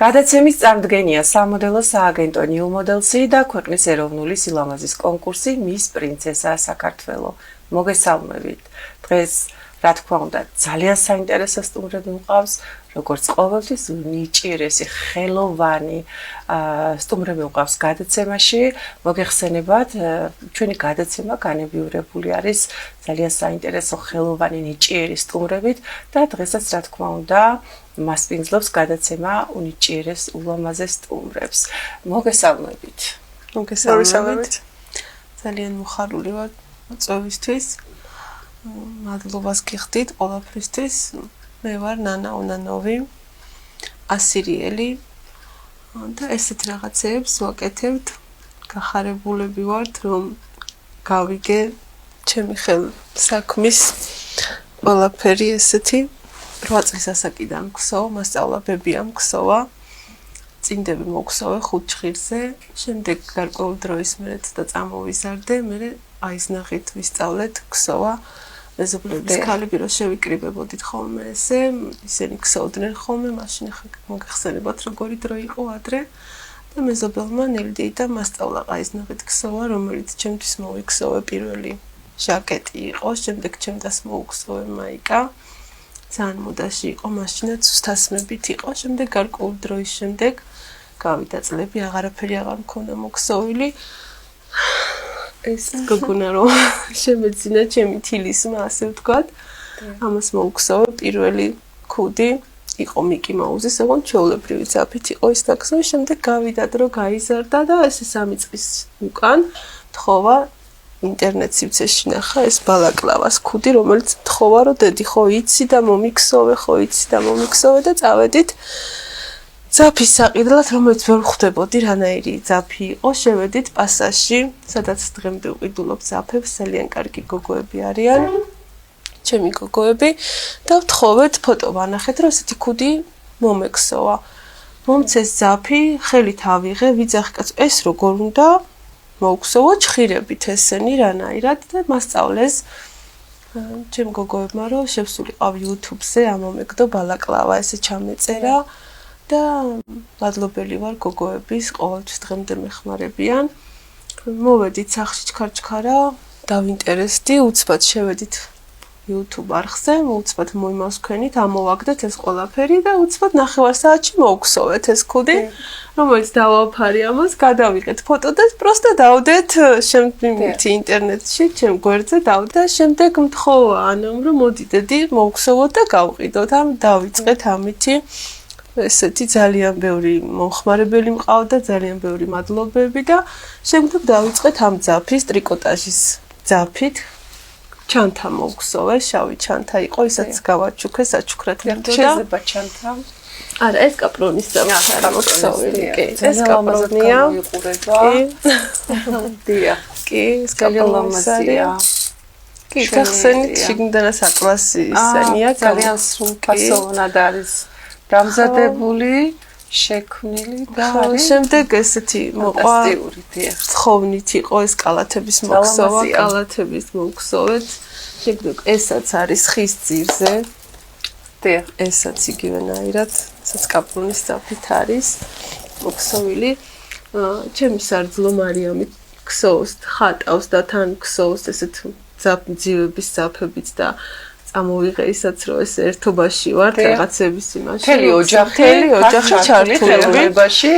გადაცემის წამდგენია სამოდელო სააგენტო New Models-ი და ქვეყნის ეროვნული სილამაზის კონკურსი Miss Princesa საქართველო. მოგესალმებით. დღეს რა თქმა უნდა ძალიან საინტერესო სტუმრები მყავს, როგორც ყოველთვის ნიჭიერესი, ხელოვანი სტუმრები მყავს გადაცემაში. მოგეხსენებათ, ჩვენი გადაცემა განებიურებული არის ძალიან საინტერესო, ხელოვანი, ნიჭიერი სტუმრებით და დღესაც რა თქმა უნდა მასპინძლობს გადაცემა უნიჭიერეს ულამაზეს სტუმრებს. მოგესალმებით. მოგესალმებით. ძალიან მოხარული ვარ მოწვევისთვის. მადლობას გიხდით ყველაფრისთვის. მე ვარ ნანა უნანოვი, ასირიელი და ესეთ რაღაცებს ვაკეთებთ. გახარებულები ვართ, რომ გავიგე ჩემი ხელსაქმის ყველაფერი ესეთი 8 წლის ასაკიდან მგსოვ, მასწავლებლები მგსოვა. წინდები მოგსოვე 5 ჭხირზე, შემდეგ გარკვეულ დროის მერე და წამოვიზარდე, მერე აიზნახით ვისწავლეთ გსოვა. მეზობლების ქალები რო შევიკრიბებოდით ხოლმე ესე, ისინი გსოვდნენ ხოლმე, მაშინ ახლა მოგეხსენებათ როგორი დრო იყო ადრე და მეზობელმა ნელი და მასწავლა აიზნახით გსოვა, რომელიც ჩემთვის მოვიგსოვე პირველი ჟაკეტი იყო, შემდეგ ჩემდას მოუგსოვე მაიკა. ძალიან მოდაში იყო, მაშინაც უსთასმებით იყო, შემდეგ გარკვეულ დროის შემდეგ გავიდა წლები, აღარაფერი აღარ მქონდა მოქსოვილი. ეს გოგონა რომ შემეძინა ჩემი თილისმა, ასე ვთქვათ. ამას მოუგსოვე პირველი ქუდი იყო მიკი მაუზის, ოღონდ ჩვეულებრივი ძაფით იყო ის დაგსოვე, შემდეგ გავიდა დრო, გაიზარდა და ესე 3 წლის უკან თხოვა ინტერნეტ სივრცეში ნახა ეს ბალაკლავას ქუდი, რომელიც თხოვა რომ დედი ხო იცი და მომიქსოვე, ხო იცი და მომიქსოვე და წავედით ძაფის საყიდლად, რომელიც ვერ ხვდებოდი რანაირი ძაფი იყო, შევედით პასაჟში, სადაც დღემდე ვყიდულობ ძაფებს, ძალიან კარგი გოგოები არიან, ჩემი გოგოები და ვთხოვეთ ფოტო ვანახეთ, რომ ესეთი ქუდი მომექსოვა. მომცეს ძაფი, ხელით ავიღე, ვიძახი კაცო, ეს როგორ უნდა მოგხსოვო ჭხირებით ესენი რანაირად და მასწავლეს ჩემ გოგოებმა რომ შევსულიყავ YouTube-ზე ამომეგდო ბალაკლავა ესე ჩამეწერა და მადლობელი ვარ გოგოების ყოველთვის დღემდე მეხმარებიან. მოვედით სახში ჩქარ-ჩქარა, დავინტერესდი, უცბად შევედით YouTube არხზე, უცბად მოიმასქენით, ამოვაგდეთ ეს ყველაფერი და უცბად 9 საათში მოვგსოვეთ ეს ქუდი, რომელიც დავაფარი ამას, გადავიღეთ ფოტო და პროსტა დავდეთ შემდგომში ინტერნეტში, ჩემ გვერდზე დავდა, შემდეგ მთხოვა ანამ რომ მოდი დედი მოვგსოვოთ და გავყიდოთ, ამ დავიწყეთ ამითი ესეთი ძალიან ბევრი მომხმარებელი მყავდა, ძალიან ბევრი მადლობები და შემდეგ დავიწყეთ ამ ძაფის ტრიკოტაჟის ძაფით. ჩანთა მოგხსოვე, შავი ჩანთა იყო, ისაც გავაჩუქე, საჩუქრად გერდოდა. შეიძლება ჩანთა? არა, ეს კაპრონის ძაფი არა მოგხსოვილი, კი. ეს კაპრონია. დია. კი, ეს კაპრონია. კი, გახსენით შიგნიდანაც ატლასი ისენია, ძალიან სრულფასოვნად არის დამზადებული, შექმნილი და შემდეგ ესეთი მოყვა თხოვნით იყო ეს კალათების მოგხსოვა, კალათების მოგხსოვეთ. შემდეგ ესაც არის ხის ძირზე. დიახ, ესაც იგივენაირად, ესაც კაპრონის ძაფით არის მოგხსოვილი. ჩემი სარძლო მარიამი გხსოვს, ხატავს და თან გხსოვს ესეთ ძაფების ძაფებით და წამოვიღე ისაც რომ ეს ერთობაში ვართ რაღაცების იმაში. მთელი ოჯახი ჩართულებაში,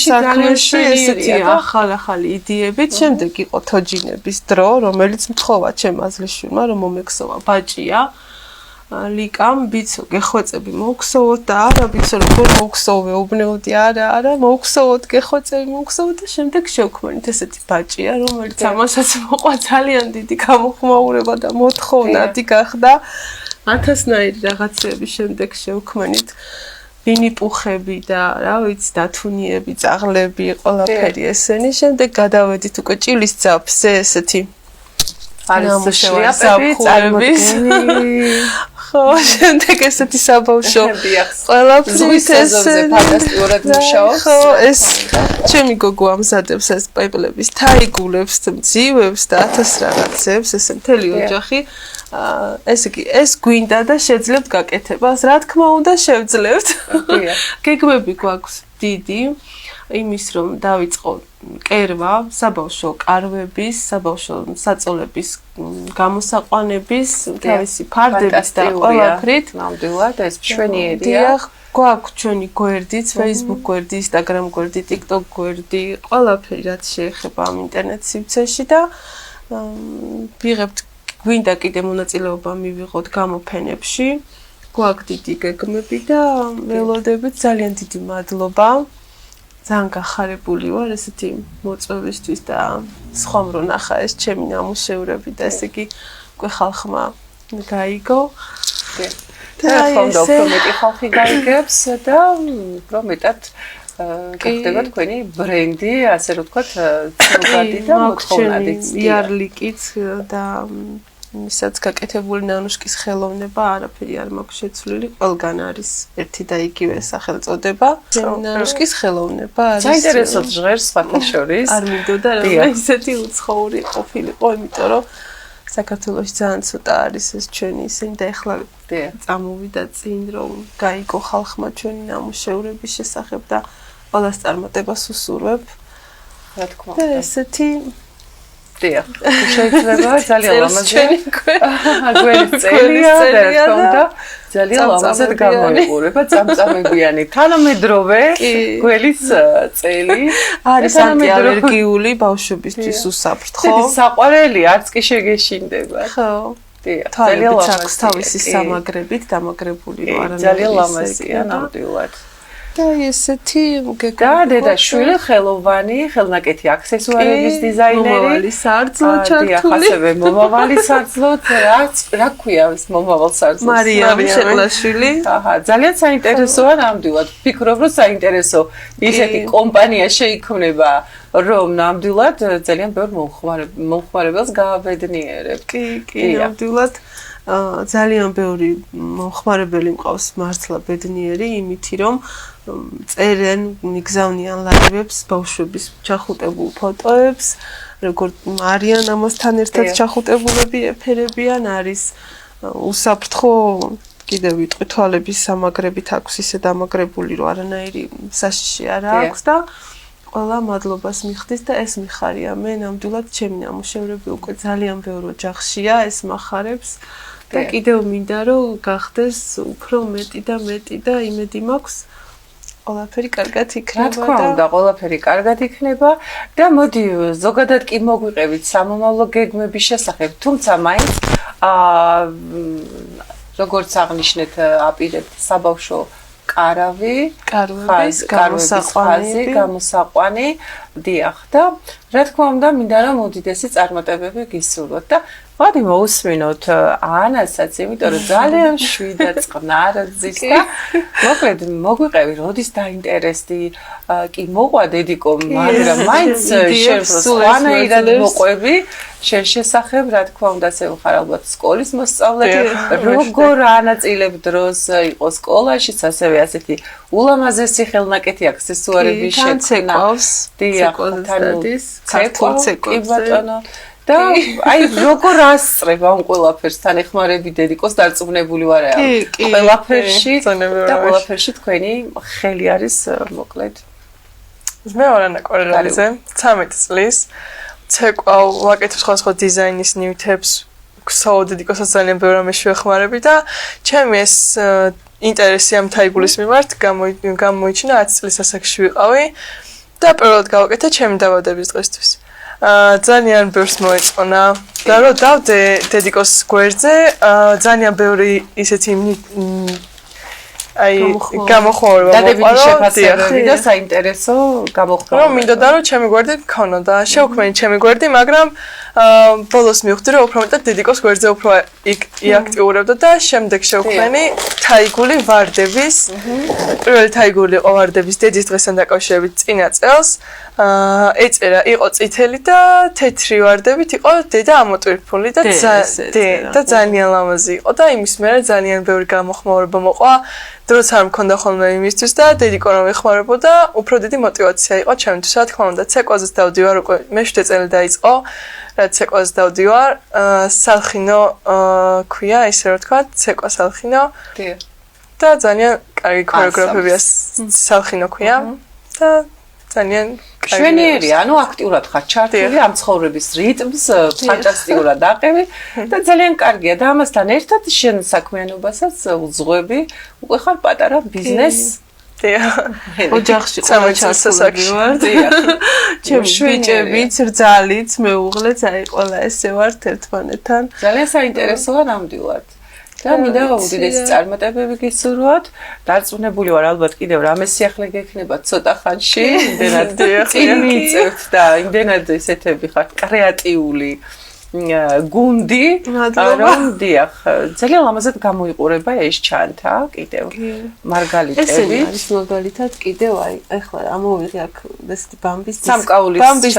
საქმეში ესეთი ახალი იდეებით. შემდეგ იყო თოჯინების დრო, რომელიც მთხოვა ჩემ აზლიშვილმა რომ მომექსოვა ბაჭია. ლიკამ ბიცო გეხვეწები მოგხსოვოთ და არა ბიცო როგორ მოგხსოვე უბნეოდი არა მოგხსოვოთ გეხვეწები მოგხსოვოთ და შემდეგ შევქმნით ესეთი ბაჭია რომელიც ამასაც მოყვა ძალიან დიდი გამოხმაურება და მოთხოვნადი გახდა 1000-ნაირი რაღაცების შემდეგ შევქმნით ვინიპუხები და რა ვიცი დათუნიები წაღლები ყველაფერი ესენი შემდეგ გადავედით უკვე ჭილის ძაფზე ესეთი არის შლიაპები წარმოდგენილი ხო, შემდეგ ესეთი საბავშვო ყველაფრით ესე ფანტასტიკურად მუშაობს. ხო, ეს ჩემი გოგო ამზადებს ეს პეპლების თაიგულებს, მძივებს და 1000 რაღაცებს, ესე მთელი ოჯახი ესე იგი, ეს გვინდა და შეძლებთ გაკეთებას, რა თქმა უნდა, შევძლებთ. გეგმები გვაქვს დიდი, იმის რომ დავიწყო კერვა, საბავშვო კარვების, საბავშვო საწოლების გამოსაყვანების, თავისი ფარდების და ყველაფრით. ნამდვილად ეს მშვენიერია. დიახ, გვაქვს ჩვენი გვერდიც, Facebook გვერდი, Instagram გვერდი, TikTok გვერდი, ყველაფერი რაც შეეხება ამ ინტერნეტ სივრცეში და ვიღებთ გვინდა კიდე მონაწილეობა მივიღოთ გამოფენებში. გვაქვს დიდი გეგმები და ველოდებით ძალიან დიდი მადლობა. ძალიან გახარებული ვარ ესეთი მოწვევისთვის და სხვამ რო ნახა ეს ჩემი ნამუშევრები და ესე იგი უკვე ხალხმა გაიგო. და ხონდა უფრო მეტი ხალხი გაიგებს და უფრო მეტად გახდება თქვენი ბრენდი, ასე რომ ვთქვათ, ცნობადი და მოთხოვნადიც. იარლიკიც და ისაც გაკეთებული ნანუშკის ხელოვნება არაფერი არ მაქვს შეცვლილი, ყველგან არის ერთი და იგივე სახელწოდება. ნანუშკის ხელოვნება არის. საინტერესო ჟღერს სხვათა შორის. არ მინდოდა რომ ისეთი უცხოური ყოფილიყო, იმიტომ რომ საქართველოში ძალიან ცოტა არის ეს ჩვენი ისინი და ეხლა წამოვიდა წინ რომ გაიგო ხალხმა ჩვენი ნამუშევრების შესახებ და ყველას წარმატებას უსურვებ. რა თქმა უნდა. და ესეთი დიახ, შეიძლება ძალიან ლამაზი გვერდის წელია და რა თქმა უნდა ძალიან ლამაზად გამოიყურება წამწამებიანი თანამედროვე გველის წელი არის ანტიალერგიული ბავშვებისთვის უსაფრთხო საყვარელი არც კი შეგეშინდება ხო დიახ ძალიან ლამაზი თავისი სამაგრებით დამაგრებული ვარ ძალიან ლამაზია ნამდვილად და ესეთი და დედაშვილი ხელოვანი, ხელნაკეთი აქსესუარების დიზაინერი, მომავალი სარძლო ჩართული. დიახ, ასევე მომავალი სარძლო, რა ქვია ეს მომავალ სარძლოს? მარიამ შეყლაშვილი. აჰა, ძალიან საინტერესოა ნამდვილად. ვფიქრობ, რომ საინტერესო ისეთი კომპანია შეიქმნება, რომ ნამდვილად ძალიან ბევრ მომხმარებელს გააბედნიერებ. კი, ნამდვილად. ძალიან ბევრი მომხმარებელი მყავს მართლა ბედნიერი იმითი რომ წერენ მიგზავნიან ლაივებს ბავშვების ჩახუტებულ ფოტოებს როგორც არიან ამასთან ერთად ჩახუტებულები ეფერებიან არის უსაფრთხო კიდევ ვიტყვი თვალების სამაგრებით აქვს ისე დამაგრებული რომ არანაირი საშიში არ აქვს და ყველა მადლობას მიხდის და ეს მიხარია მე ნამდვილად ჩემი ნამუშევრები უკვე ძალიან ბევრ ოჯახშია ეს მახარებს და კიდევ მინდა რომ გახდეს უფრო მეტი და იმედი მაქვს ყველაფერი კარგად იქნება და რა თქმა უნდა ყველაფერი კარგად იქნება და მოდი ზოგადად კი მოგვიყევით სამომავლო გეგმების შესახებ თუმცა მაინც როგორც აღნიშნეთ აპირებთ საბავშვო კარვების გამოსაყვანი დიახ და რა თქმა უნდა მინდა რომ უდიდესი წარმატებები გისურვოთ და მოდი მოусმინოთ ანასაც იმიტომ რომ ძალიან შვიდა წყნარ ზის და მოკლედ მოგვიყევი როდის დაინტერესდი კი მოყვა დედიკო მაგრამ მაინც შენ სხვანაირად მოყვები შენ შესახებ რა თქმა უნდა ასე ვხარ ალბათ სკოლის მოსწავლე როგორ ანაწილებ დროს იყო სკოლაშიც ასევე ასეთი ულამაზესი ხელნაკეთი აქსესუარების შექმნას დიახ კი ბატონო და აი როგორ ასწრებ ამ ყველაფერს თან ეხმარები დედიკოს დარწმუნებული ვარ ყველაფერში და ყველაფერში თქვენი ხელი არის მოკლედ მე ვარ ანა კორელაძე 13 წლის ცეკვავ ვაკეთებ სხვადასხვა დიზაინის ნივთებს გსაო დედიკოსაც ძალიან ბევრი რამე შევეხმარები და ჩემი ეს ინტერესი ამ თაიგულის მიმართ გამოიჩინა 10 წლის ასაკში ვიყავი და პირველად გავაკეთე ჩემი დაბადების დღისთვის ძალიან ბევრს მოეწონა და რომ დავდე დედიკოს გვერდზე ძალიან ბევრი ისეთი აი გამოხმაურება დადებითი შეფასებები და საინტერესო გამოხმაურება რომ მინდოდა რომ ჩემი გვერდი მქონოდა შევქმენი ჩემი გვერდი მაგრამ ბოლოს მივხვდი რომ უფრო მეტად დედიკოს გვერდზე უფრო იაქტიურებდა და შემდეგ შევქმენი თაიგული ვარდების პირველი თაიგული იყო ვარდების დედის დღესთან დაკავშირებით წინა წელს ეწერა იყო წითელი და თეთრი ვარდებით იყო დედა ამოტვირფული და ძალიან ლამაზი იყო და იმის მერე ძალიან ბევრი გამოხმაურება მოყვა დროც არ მქონდა ხოლმე იმისთვის და დედიკო რომ ეხმარებოდა, უფრო დიდი мотиваცია იყო ჩემთვის, რა თქმა უნდა, ცეკვაზეც დავდივარ უკვე მე-7 წელი დაიწყო, რაც ცეკვაზე დავდივარ, სალხინო ქვია, ისე რომ თქვა, ცეკვა სალხინო. და ძალიან კარგი ქორეოგრაფებია სალხინო ქვია და ძალიან შვენიერი, ანუ აქტიურად ხარ ჩართული ამ ცხოვრების რიტმს, ფანტასტიკურად აყევი და ძალიან კარგია და ამასთან ერთად შენ საქმიანობასაც უძღვები, უკვე ხარ პატარა ბიზნეს. ოჯახში ყველა ჩართული ვარ. ჩემი ბიჭებიც, რძალიც, მეუღლეც, აი ყველა ესე ვართ ერთმანეთთან. ძალიან საინტერესოა ნამდვილად. და მინდა უდიდესი წარმატებები გისურვოთ. დარწმუნებული ვარ, ალბათ კიდევ რამე სიახლე გექნება ცოტა ხანში, იმდენად წინ მიწევთ და იმდენად ესეთები ხართ კრეატიული გუნდი, რომ დიახ, ძალიან ლამაზად გამოიყურება ეს ჩანთა კიდევ მარგალიტები. ესენი არის მაგალითად კიდევ აი ახლა ამოვიღე აქ ესეთი ბამბის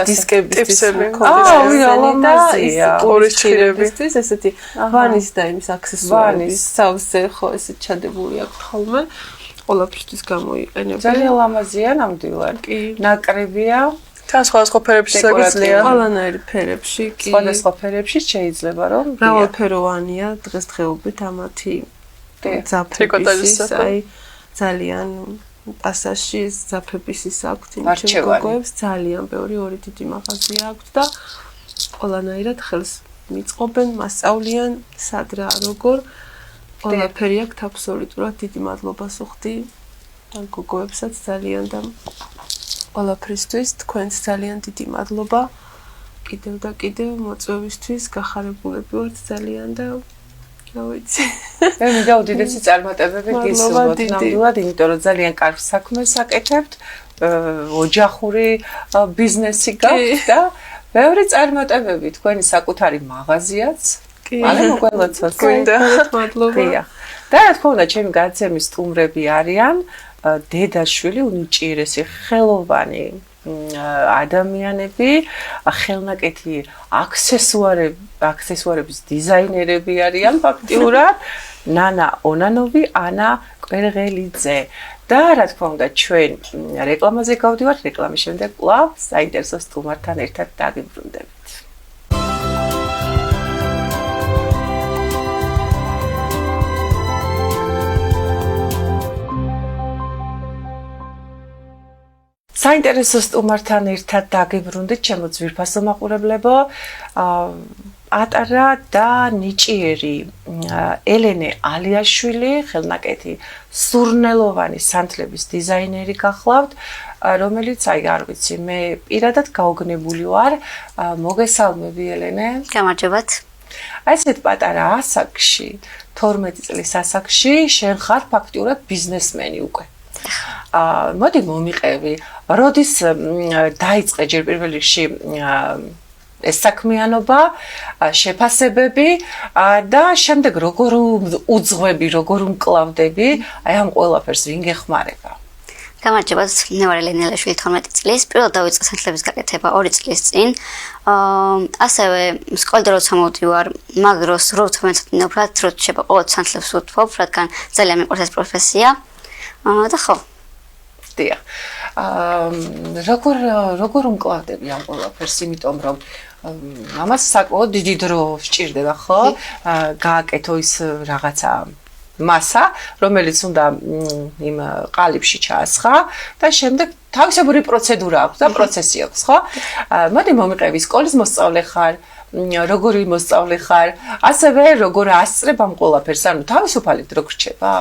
დისკების ლამაზია. ყურის ჩირებისთვის ესეთი ვანის და იმის აქსესუარების სავსე ხო ესე ჩადებული აქვს ხოლმე ყველაფრისთვის გამოიყენებენ. ძალიან ლამაზია ნამდვილად. ნაკრებია. თან სხვადასხვა ფერებში შეგვიძლია. ყველანაირი ფერებში კი. სხვადასხვა ფერებში შეიძლება რომ მრავალფეროვანია დღესდღეობით ამათი ძაფების აი ძალიან პასაჟში ძაფების ის აქვს იმ გოგოებს ძალიან ბევრი ორი დიდი მაღაზია აქვს და ყველანაირად ხელს მიწყობენ, მასწავლიან სად რა როგორ ყველაფერი აქვს აბსოლუტურად დიდი მადლობას ვხდი და გოგოებსაც ძალიან და ყველაფრისთვის თქვენს ძალიან დიდი მადლობა კიდევ და კიდევ მოწვევისთვის გახარებულები ვართ ძალიან და რა ვიცი მე მინდა უდიდესი წარმატებები გისურვოთ ნამდვილად იმიტომ რომ ძალიან კარგ საქმეს აკეთებთ ოჯახური ბიზნესი გაქვთ და ბევრი წარმატებები თქვენი საკუთარი მაღაზიაც მალე მოგველოცოთ გვინდა მადლობა და რა თქმა უნდა ჩემი გადაცემის სტუმრები არიან დედაშვილი უნიჭიერესი ხელოვანი ადამიანები ხელნაკეთი აქსესუარების დიზაინერები არიან ფაქტიურად ნანა ონანოვი ანა კვერღელიძე და რა თქმა უნდა ჩვენ რეკლამაზე გავდივართ რეკლამის შემდეგ კვლავ საინტერესო სტუმართან ერთად დაგიბრუნდებით საინტერესო სტუმართან ერთად დაგიბრუნდით ჩემო ძვირფასო მაყურებლებო ატარა და ნიჭიერი ელენე ალიაშვილი ხელნაკეთი სურნელოვანი სანთლების დიზაინერი გახლავთ რომელიც აი არ ვიცი მე პირადად გაოგნებული ვარ მოგესალმები ელენე გამარჯობათ აი ესეთ პატარა ასაკში 12 წლის ასაკში შენ ხარ ფაქტიურად ბიზნესმენი უკვე მოდი მომიყევი როდის დაიწყე ჯერ პირველ რიგში ეს საქმიანობა შეფასებები და შემდეგ როგორ უძღვები როგორ უმკლავდები აი ამ ყველაფერს ვინ გეხმარება გამარჯობათ მე ვარ ელენე ალიაშვილი 12 წლის პირველად დავიწყე სანთლების გაკეთება 2 წლის წინ ასევე სკოლიდან როცა მოვდივარ მაგ დროს როცა მეცადინე უფრო რომ შეება ყოველ სანთლებს ვუთმობ რადგან ძალიან მიყვარს ეს პროფესია და ხო დიახ როგორ უმკლავდები ამ ყველაფერს იმიტომ რომ ამას საკმაოდ დიდი დრო სჭირდება ხო გააკეთო ის რაღაცა მასა რომელიც უნდა იმ ყალიბში ჩაასხა და შემდეგ თავისებური პროცედურა აქვს და პროცესი აქვს ხო მოდი მომიყევი სკოლის მოსწავლე ხარ როგორი მოსწავლე ხარ ასევე როგორ ასწრებ ამ ყველაფერს ანუ თავისუფალად როგორ რჩება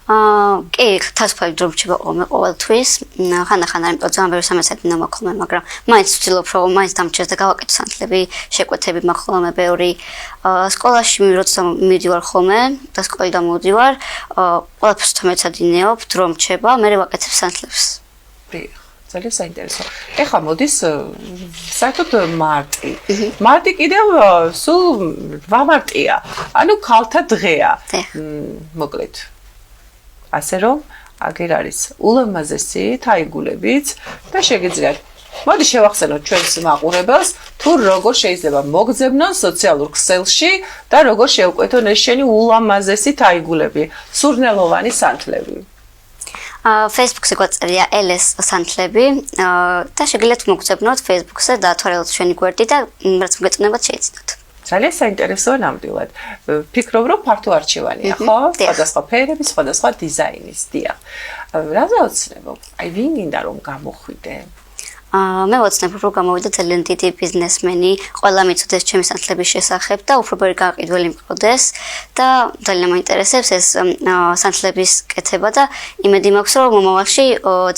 კი, თავისუფალი დრო რჩება ყოველთვის. ხანდახან არ იმიტომ ძალიან ბევრი სამეცნიერო მოქოლმე, მაგრამ მაინც ვცდილობ რომ მაინც დამჭერს და გავაკეთო სანთლები, შეკვეთები მოქოლმე ბევრი. სკოლაში როცა მივდივარ ხოლმე და სკოლიდან მოვდივარ, ყველაფერს თამეცადინეობ, დრო რჩება, მე ვაკეთებ სანთლებს. ძალიან საინტერესო. ეხლა მოდის საერთოდ მარტი. მარტი კიდევ სულ 8 მარტია. ანუ ქალთა დღეა. მოკლედ ასე რომ აგერ არის ულამაზესი თაიგულებიც და შეგიძლიათ მოდი შევახსენოთ ჩვენს მაყურებელს, თუ როგორ შეიძლება მოგძებნონ სოციალურ ქსელში და როგორ შევკვეთონ ეს შენი ულამაზესი თაიგულები, სურნელოვანი სანთლები. Facebook-ზე გვაწერია LS სანთლები და შეგიძლიათ მოგძებნოთ Facebook-ზე და თვალოთ ჩვენი გვერდი და რაც მოგეწონებათ შეიცნოთ. ძალიან საინტერესოა ნამდვილად. ფიქრობ, რომ ფართო არჩევანია, ხო? სხვადასხვა ფერები, სხვადასხვა დიზაინის, დიახ. რაზე ოცნებო? აი, ვინ გინდა რომ გამოხვიდე? მე ვოცნებ, რომ გამოვიდა ძალიან დიდი ბიზნესმენი, ყველა მიცოდეს ჩემი სანთლების შესახებ და უფრო ბევრი გაყიდველი მყავდეს და ძალიან მაინტერესებს ეს სანთლების კეთება და იმედი მაქვს, რომ მომავალში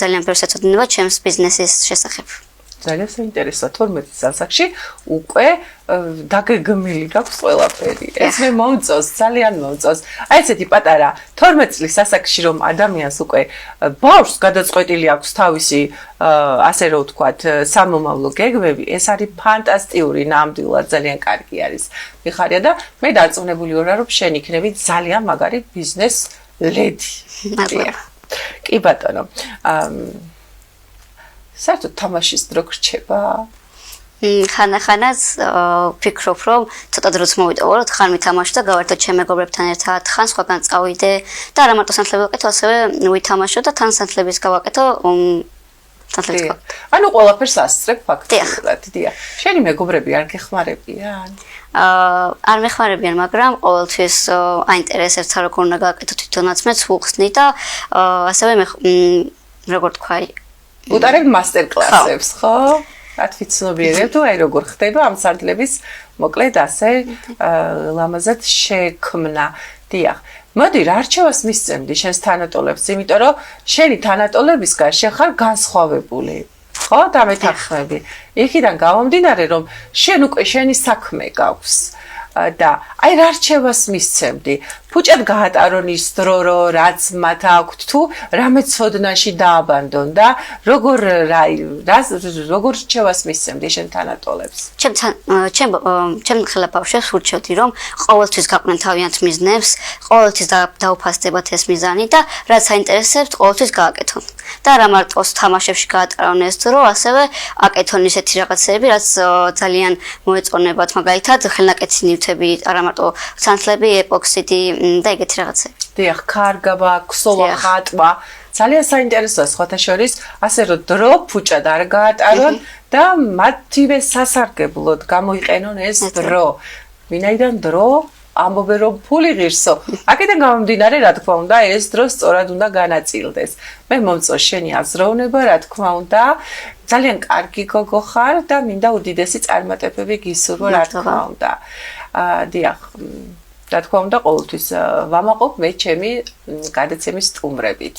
ძალიან ბევრს ეცოდინება ჩემს ბიზნესის შესახებ. ძალიან საინტერესოა 12 წელსაკში უკვე დაგეგმილი გაქვს ყველაფერი. ეს მე მომწონს, ძალიან მომწონს. აი ესეთი პატარა 12 წლის ასაკში რომ ადამიანს უკვე ბავშვს გადაწყვეტილი აქვს თავისი ასე რომ ვთქვათ, სამომავლო გეგმები, ეს არის ფანტასტიკური, ნამდვილად ძალიან კარგი არის. მიხარია და მე დარწმუნებული ვარ, რომ შენ იქნები ძალიან მაგარი ბიზნეს ლედი. კი ბატონო. საერთოდ თამაშის დრო გრჩება? ხანახანაც ვფიქრობ, რომ ცოტა დროც მოვიტოვო, რომ ხან მითამაშო და გავერთო ჩემ მეგობრებთან ერთად, ხან სხვაგან წავიდე და არა მარტო სანთლები ვაკეთო, ასევე ვითამაშო და თან სანთლების გავაკეთო. ანუ ყველაფერს ასწრებ ფაქტობრივად, დიახ. შენი მეგობრები არ გეხმარებიან? არ მეხმარებიან, მაგრამ ყოველთვის აინტერესებს რა როგორ უნდა გააკეთო თვითონაც მეც ვუხსნი და ასევე როგორ თქვა უტარებ მასტერ-კლასებს, ხო? რაც ვიცნობიერებ თუ აი როგორ ხდება ამ სანთლების მოკლედ ასე ლამაზად შექმნა. დიახ. მოდი რა რჩევას მისცემდი შენს თანატოლებს, იმიტომ რომ შენი თანატოლებისგან შენ ხარ განსხვავებული. ხო, დამეთანხმები. იქიდან გამომდინარე, რომ შენ უკვე შენი საქმე გაქვს. და აი რა რჩევას მისცემდი? ფუჭად გაატარონ ის დრო, რაც მათ აქვთ თუ რამე ცოდნაში დააბანდონ და როგორ რჩევას მისცემდი შენ თანატოლებს? ჩემ ხელა ბავშვებს ვურჩევდი, რომ ყოველთვის გაყვნენ თავიანთ მიზნებს, ყოველთვის დაუფასდებათ ეს მიზანი და რაც აინტერესებთ, ყოველთვის გააკეთონ. და არა მარტო თამაშებში გაატარონ ეს დრო, ასევე აკეთონ ისეთი რაღაცები, რაც ძალიან მოეწონებათ, მაგალითად ხელნაკეთი ნივთები, არა მარტო სანთლები, ეპოქსიდი და ეგეთი რაღაცები. დიახ, ქარგავა, ქსოვა, ხატვა. ძალიან საინტერესოა სხვათა შორის, ასე რომ დრო ფუჭად არ გაატარონ და მათივე სასარგებლოდ გამოიყენონ ეს დრო. ვინაიდან დრო ამბობენ რომ ფული ღირსო. აქედან გამომდინარე, რა თქმა უნდა, ეს დრო სწორად უნდა განაწილდეს. მე მომწონს შენი აზროვნება, რა თქმა უნდა, ძალიან კარგი გოგო ხარ და მინდა უდიდესი წარმატებები გისურვო, რა თქმა უნდა. დიახ, რა თქმა უნდა, ყოველთვის ვამაყობ მე ჩემი გადაცემის სტუმრებით.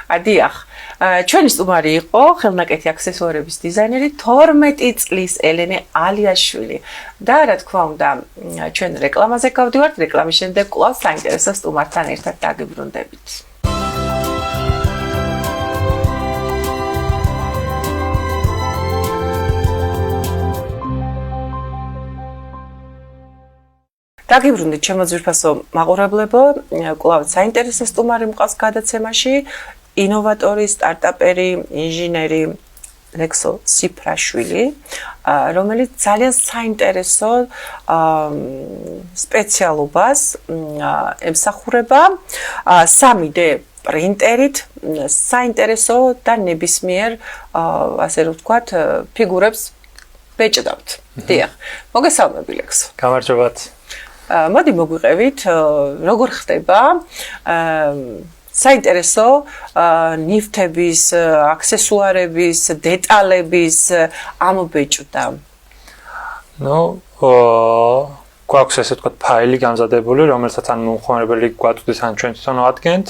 დიახ, ჩვენი სტუმარი იყო ხელნაკეთი აქსესუარების დიზაინერი 12 წლის ელენე ალიაშვილი. და რა თქმა უნდა, ჩვენ რეკლამაზე გავდივართ, რეკლამის შემდეგ კვლავ საინტერესო სტუმართან ერთად დაგიბრუნდებით. დაგიბრუნდით ჩემო ძვირფასო მაყურებლებო, კვლავ საინტერესო სტუმარი მყავს გადაცემაში, ინოვატორი, სტარტაპერი, ინჟინერი ლექსო სიფრაშვილი, რომელიც ძალიან საინტერესო სპეციალობას ემსახურება 3D პრინტერით, საინტერესო და ნებისმიერ ასე რომ ვთქვათ, ფიგურებს ბეჭდავთ. დიახ, მოგესალმები ლექსო. გამარჯობათ. მოდი მოგვიყევით, როგორ ხდება საინტერესო ნივთების, აქსესუარების, დეტალების ამობეჭდა. გვაქვს ესე ვთქვათ ფაილი გამზადებული, რომელსაც ან მომხმარებელი გვაწვდის, ან ჩვენ თვითონ ვადგენთ.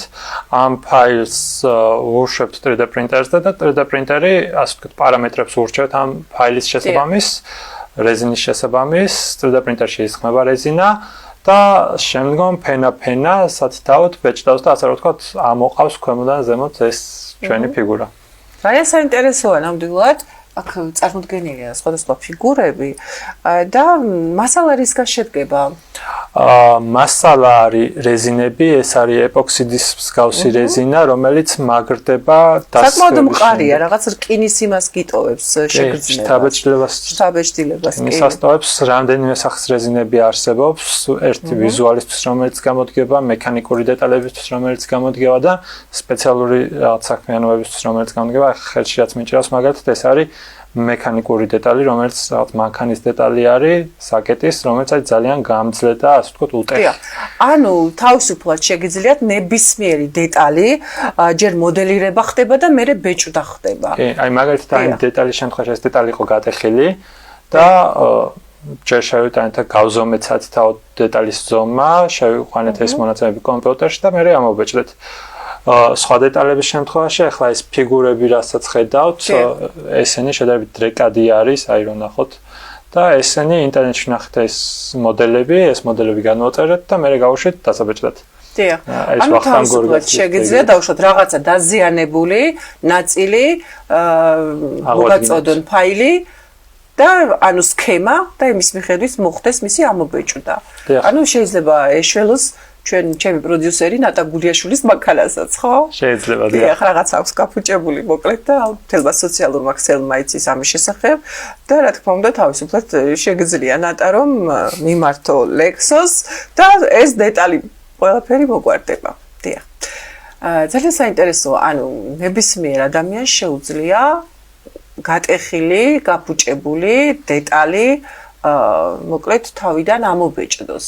ამ ფაილს ვურჩევთ 3D პრინტერზე და 3D პრინტერი ასე ვთქვათ პარამეტრებს ვურჩევთ ამ ფაილის შესაბამის, რეზინის შესაბამის, 3D პრინტერში იხმება რეზინა და შემდგომ ფენა სათითაოდ ბეჭდავს და ასე ვთქვათ ამოყავს ქვემოდან ზემოთ ეს ჩვენი ფიგურა. ძალიან საინტერესოა ნამდვილად. აქ წარმოდგენილია სხვადასხვა ფიგურები და მასალა რისგან შედგება? მასალა არის რეზინები, ეს არის ეპოქსიდის მსგავსი რეზინა, რომელიც მაგრდება დასწრების. საკმაოდ მყარია, რაღაც რკინის იმას გიტოვებს შეგრძნებას. შთაბეჭდილებას. მისასწავებს რამდენიმე სახის რეზინები არსებობს, ერთი ვიზუალისთვის, რომელიც გამოდგება, მექანიკური დეტალებისთვის, რომელიც გამოდგება და სპეციალური რაღაც საქმიანობებისთვის, რომელიც გამოდგება. ხელში რაც მიჭირავს მაგალითად ეს არის მექანიკური დეტალი, რომელიც რაღაც მანქანის დეტალი არის, საკეტის, რომელიც არის ძალიან გამძლე და ასე ვთქვათ, უტეხი. ანუ თავისუფლად შეგიძლიათ ნებისმიერი დეტალი, ჯერ მოდელირება ხდება და მერე ბეჭდა ხდება. კი, აი მაგალითად აი დეტალის შემთხვევაში ეს დეტალი იყო გატეხილი და ჯერ შევიტანეთ გავზომეთ სათითაო დეტალის ზომა, შევიყვანეთ ეს მონაცემები კომპიუტერში და მერე ამოვბეჭდეთ. სხვა დეტალების შემთხვევაში ახლა ეს ფიგურები რასაც ხედავთ, ესენი შედარებით დრეკადი არის, აი რომ ნახოთ და ესენი ინტერნეტში ნახეთ ეს მოდელები განვაწერეთ და მერე გავუშვით დასაბეჭდად. დიახ. ანუ თავისუფლად შეგიძლიათ დავუშვათ რაღაცა დაზიანებული ნაწილი, მოგაწოდონ ფაილი და ანუ სქემა და იმის მიხედვით მოხდეს მისი ამობეჭდა. ანუ შეიძლება ეშველოს ჩემი პროდიუსერი ნატა გუდიაშვილის მანქანასაც, ხო? შეიძლება, დიახ, რაღაც აქვს გაფუჭებული მოკლედ და თელმა სოციალურმა ქსელმა იცის ამის შესახებ და რა თქმა უნდა თავისუფლად შეგიძლია ნატა რომ მიმართო ლექსოს და ეს დეტალი ყველაფერი მოგვარდება. დიახ. ძალიან საინტერესოა, ანუ ნებისმიერ ადამიანს შეუძლია გატეხილი, გაფუჭებული დეტალი მოკლედ თავიდან ამობეჭდოს.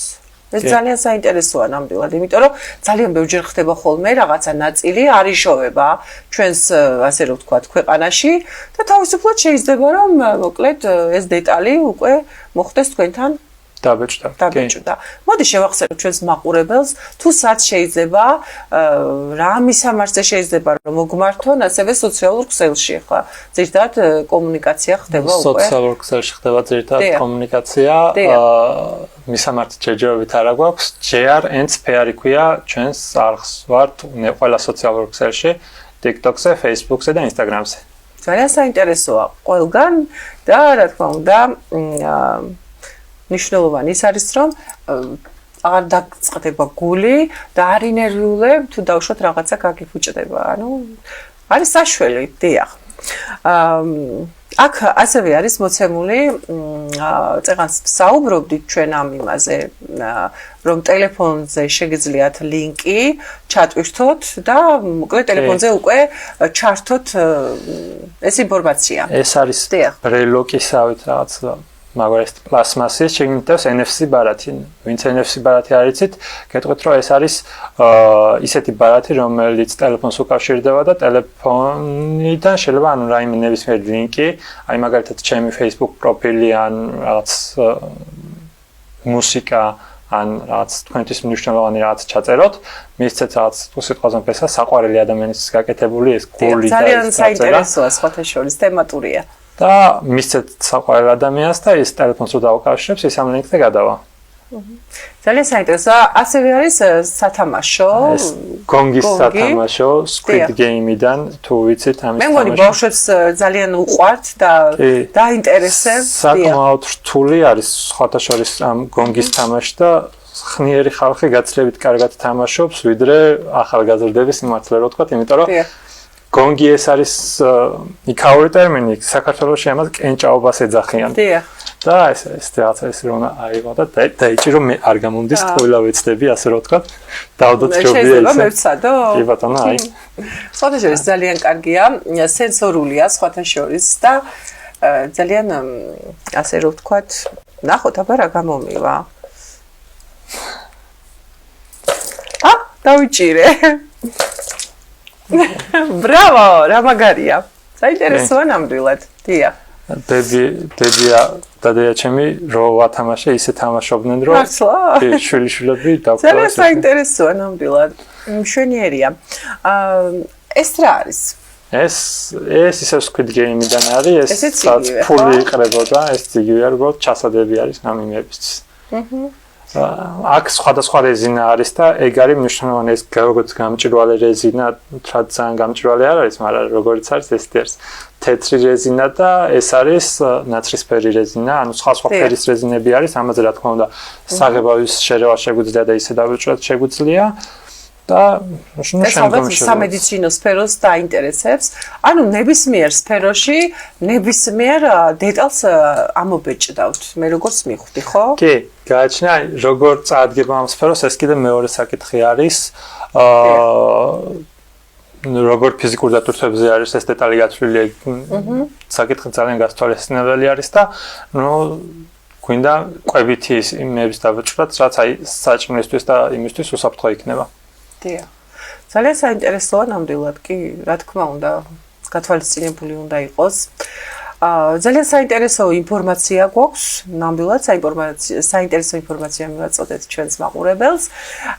ეს ძალიან საინტერესოა ნამდვილად, იმიტომ რომ ძალიან ბევრჯერ ხდება ხოლმე რაღაცა ნაწილი არ იშოვება ჩვენს ასე რომ ვთქვათ ქვეყანაში და თავისუფლად შეიძლება რომ მოკლედ ეს დეტალი უკვე მოხდეს თქვენთან დაბეჭდა. მოდი შევახსენოთ ჩვენს მაყურებელს, თუ სად შეიძლება რა მისამართზე შეიძლება რომ მოგმართონ ასევე სოციალურ ქსელში ახლა. ზოგადად კომუნიკაცია ხდება უკვე. სოციალურ ქსელში ხდება ზოგადად კომუნიკაცია. მისამართი ჯერჯერობით არ აქვს. JR&P არის ქვია ჩვენს არხს ვართ ყველა სოციალურ ქსელში, TikTok-ზე, Facebook-ზე და Instagram-ზე. ძალიან საინტერესოა ყველგან და რა თქმა უნდა ნიშნულოვანი ის არის რომ არ დაგწყდება გული და არ ინერვიულებ თუ დავუშვათ რაღაცა გაგიფუჭდება. ანუ არის საშველი, დიახ. აქ ასევე არის მოცემული წეგანს საუბრობდით ჩვენ ამ იმაზე რომ ტელეფონზე შეგიძლიათ ლინკი ჩატვირთოთ და მოკლედ ტელეფონზე უკვე ჩართოთ ეს ინფორმაცია. ეს არის ბრელოკისავით რაღაც მაგალითად პლასმასის შეგნითებს NFC ბარათი. ვინც NFC ბარათი არ იცით, გეტყვით რომ ეს არის ისეთი ბარათი, რომელიც ტელეფონს უკავშირდება და ტელეფონიდან შეიძლება ანუ რაიმე ნებისმიერი ლინკი, აი მაგალითად ჩემი Facebook პროფილი ან რაღაც მუსიკა ან რაღაც თქვენთვის მნიშვნელოვანი რაღაც ჩაწეროთ, მისცეთ რაღაც სიტყვაზე ფესა საყვარელი ადამიანის გაკეთებული ეს გული და ძალიან საინტერესოა სხვათა შორის თემატურია. და მისცეთ საყვარელ ადამიანს და ის ტელეფონს რო დაუკავშირებს, ის ამ ლინკზე გადავა. ძალიან საინტერესოა. ასევე არის სათამაშო, გონგის სათამაშო, Squid Game-დან, თუ ვიცით ამის თამაში. მე მგონი ბავშვებს ძალიან უყვართ და დაინტერესებს. საკმაოდ რთული არის სხვათა შორის ამ გონგის თამაში და ხნიერი ხალხი გაცილებით კარგად თამაშობს, ვიდრე ახალგაზრდები სიმართლე რო ვთქვათ, იმიტომ რომ გონგი ეს არის იქაური ტერმინი, საქართველოში ამას კენჭაობას ეძახიან. დიახ. და ეს რაღაცა ის რომ აიღო და დაიჭირო მე არ გამომდის ყველა ვეცდები, ასე რომ ვთქვათ. დავდოთ ჯობია ისე. შეიძლება მევცადო? კი ბატონო, აი. სხვათა შორის ძალიან კარგია, სენსორულია სხვათა შორის და ძალიან ასე რომ ვთქვათ, ნახოთ აბა რა გამომივა. დავიჭირე. ბრავო, რა მაგარია. საინტერესოა ნამდვილად. დიახ. დედია ჩემი რო ვათამაშე, ისე თამაშობდნენ რომ შვილიშვილები დაგვყავეს. ძალიან საინტერესოა ნამდვილად. მშვენიერია. ეს რა არის? ეს ისე Squid Game-დან არის, ეს ფული იყრებოდა, ეს ციგივე არის, უბრალოდ ჩასადები არის ამ იმებისთვის. აქ სხვადასხვა რეზინა არის და ეგ არის მნიშვნელოვანი ეს როგორც გამჭვირვალე რეზინა, რაც ძალიან გამჭვირვალე არ არის, მაგრამ როგორც არის ეს დერს თეთრი რეზინა და ეს არის ნაცრისფერი რეზინა, ანუ სხვა ფერის რეზინები არის, ამაზე რა თქმა უნდა საღებავის შერევა შეგვიძლია და ისე დავიჭრათ შეგვიძლია. და ეს სამედიცინო სფეროს დაინტერესებს. ანუ ნებისმიერ სფეროში ნებისმიერ დეტალს ამობეჭდავთ. მე როგორც მივხვდი, ხო? კი, გააჩნია, როგორ წარადგება ამ სფეროს, ეს კიდე მეორე საკითხი არის. როგორ ფიზიკურ დატვირთვებზე არის ეს დეტალი გათვლილი, საკითხი ძალიან გასთვალისწინებელი არის და ნუ გვინდა ყვებითი იმების დავიჭრათ, რაც აი საჭმელისთვის და იმისთვის უსაფრთხო იქნება. დიახ. ძალიან საინტერესოა ნამდვილად კი, რა თქმა უნდა, გათვალისწინებული უნდა იყოს. ძალიან საინტერესო ინფორმაცია გვაქვს, ნამდვილად საინტერესო ინფორმაცია მივაწოდეთ ჩვენს მაყურებელს.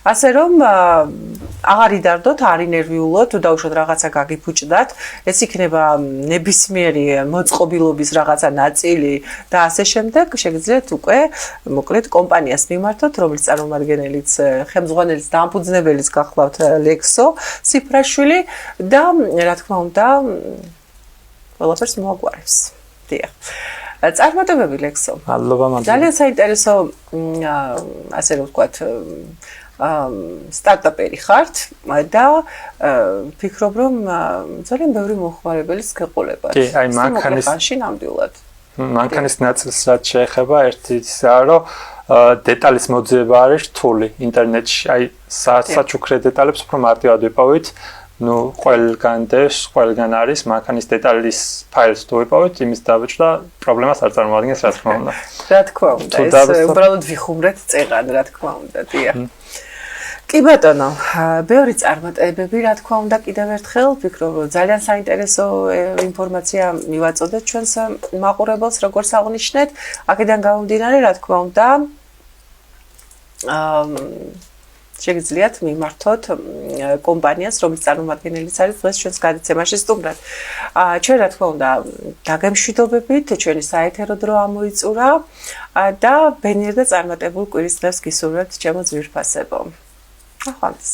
ასე რომ აღარ იდარდოთ, არ ინერვიულოთ, თუ დაუშვათ რაღაცა გაგიფუჭდათ, ეს იქნება ნებისმიერი მოწყობილობის რაღაცა ნაწილი და ასე შემდეგ, შეგიძლიათ უკვე მოკლედ კომპანიას მიმართოთ, რომელიც წარმომადგენელიც, ხელმძღვანელიც და ამფუძნებელიც გახლავთ ლექსო სიფრაშვილი და რა თქმა უნდა ყველაფერს მოაგვარებს. დიახ. წარმატებები ლექსო. მადლობა, მადლობა. ძალიან საინტერესო ასე რომ ვთქვათ სტარტაპერი ხართ და ვფიქრობ რომ ძალიან ბევრი მოხმარებელის გეყოლებათ. კი, აი მანქანის ნამდვილად. მანქანის ნაწილს რაც შეეხება ერთი ისაა რომ დეტალის მოძიება არის რთული ინტერნეტში. აი საჩუქრე დეტალებს უფრო მარტივად ვიპოვით. ნუ ყველგან არის მანქანის დეტალის ფაილს თუ ვიპოვეთ, იმის დავიჭრა პრობლემას არ წარმოადგენს, რა თქმა უნდა. რა თქმა უნდა, ეს უბრალოდ ვიხუმრეთ წეღან, რა თქმა უნდა, დიახ. კი ბატონო, ბევრი წარმატებები, რა თქმა უნდა, კიდევ ერთხელ ვფიქრობ, რომ ძალიან საინტერესო ინფორმაცია მივაწოდეთ ჩვენს მაყურებელს, როგორც აღნიშნეთ, აქედან გამომდინარე, რა თქმა უნდა, შეგიძლიათ მიმართოთ კომპანიას, რომელიც წარმომადგენელიც არის დღეს ჩვენს გადაცემაში სტუმრად. ჩვენ რა თქმა უნდა დაგემშვიდობებით, ჩვენი საეთერო დრო ამოიწურა და ბენიერ და წარმატებულ კვირის დღეს გისურვებთ ჩემო ძვირფასებო. ახალს